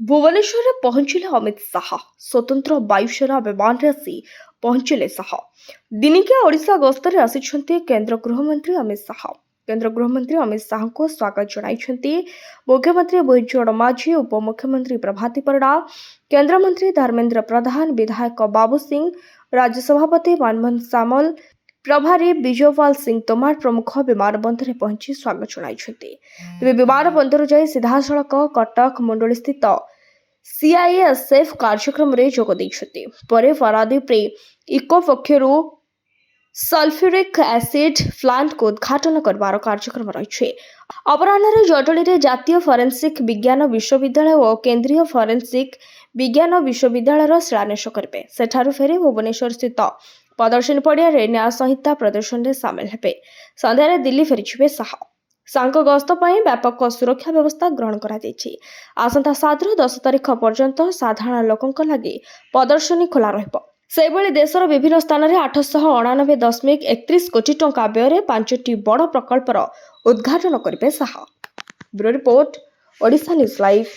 ଭୁବନେଶ୍ୱରରେ ପହଞ୍ଚିଲେ ଅମିତ ଶାହା। ସ୍ୱତନ୍ତ୍ର ବାୟୁସେନା ବିମାନରେ ଆସି ପହଞ୍ଚିଲେ ଶାହା। ଦିନିକିଆ ଓଡ଼ିଶା ଗସ୍ତରେ ଆସିଛନ୍ତି କେନ୍ଦ୍ର ଗୃହମନ୍ତ୍ରୀ ଅମିତ ଶାହା। କେନ୍ଦ୍ର ଗୃହମନ୍ତ୍ରୀ ଅମିତ ଶାହାଙ୍କୁ ସ୍ୱାଗତ ଜଣାଇଛନ୍ତି ମୁଖ୍ୟମନ୍ତ୍ରୀ ବୈଜୟନ୍ତ ମାଝୀ, ଉପମୁଖ୍ୟମନ୍ତ୍ରୀ ପ୍ରଭାତୀ ପରିଡ଼ା, କେନ୍ଦ୍ରମନ୍ତ୍ରୀ ଧର୍ମେନ୍ଦ୍ର ପ୍ରଧାନ, ବିଧାୟକ ବାବୁ ସିଂ, ରାଜ୍ୟ ସଭାପତି ମନମୋହନ ସାମଲ, ପ୍ରଭାରୀ ବିଜୟପାଲ ସିଂ ତୋମାର ପ୍ରମୁଖ ବିମାନ ବନ୍ଦରରେ ପହଞ୍ଚି ସ୍ୱାଗତ ଜଣାଇଛନ୍ତି। ତେବେ ବିମାନ ବନ୍ଦର ଯାଇ ସିଧାସଳଖ କଟକ ମୁଣ୍ଡଳୀସ୍ଥିତ CISF କାର୍ଯ୍ୟକ୍ରମରେ ଯୋଗ ଦେଇଛନ୍ତି। ପରେ ପାରାଦୀପରେ ଇକୋ ପକ୍ଷରୁ ସଲଫ୍ୟୁରିକ୍ ଆସିଡ୍ ପ୍ଲାଣ୍ଟକୁ ଉଦ୍ଘାଟନ କରିବାର କାର୍ଯ୍ୟକ୍ରମ ରହିଛି। ଅପରାହ୍ନରେ ଜଟଣୀରେ ଜାତୀୟ ଫରେନ୍ସିକ୍ ବିଜ୍ଞାନ ବିଶ୍ୱବିଦ୍ୟାଳୟ ଓ କେନ୍ଦ୍ରୀୟ ଫରେନ୍ସିକ୍ ବିଜ୍ଞାନ ବିଶ୍ୱବିଦ୍ୟାଳୟର ଶିଳାନ୍ୟାସ କରିବେ। ସେଠାରୁ ଫେରି ଭୁବନେଶ୍ୱରସ୍ଥିତ ପ୍ରଦର୍ଶନୀ ପଡ଼ିଆରେ ନ୍ୟାୟ ସଂହିତା ପ୍ରଦର୍ଶନୀରେ ସାମିଲ ହେବେ। ସନ୍ଧ୍ୟାରେ ଦିଲ୍ଲୀ ଫେରିଯିବେ ଶାହା। ଶାହାଙ୍କ ଗସ୍ତ ପାଇଁ ବ୍ୟାପକ ସୁରକ୍ଷା ବ୍ୟବସ୍ଥା ଗ୍ରହଣ କରାଯାଇଛି। ଆସନ୍ତା 7ରୁ 10 ତାରିଖ ପର୍ଯ୍ୟନ୍ତ ସାଧାରଣ ଲୋକଙ୍କ ଲାଗି ପ୍ରଦର୍ଶନୀ ଖୋଲା ରହିବ। ସେହିଭଳି ଦେଶର ବିଭିନ୍ନ ସ୍ଥାନରେ 899.31 କୋଟି ଟଙ୍କା ବ୍ୟୟରେ 5ଟି ବଡ଼ ପ୍ରକଳ୍ପର ଉଦ୍ଘାଟନ କରିବେ Shah. Bureau report, Odisha news live.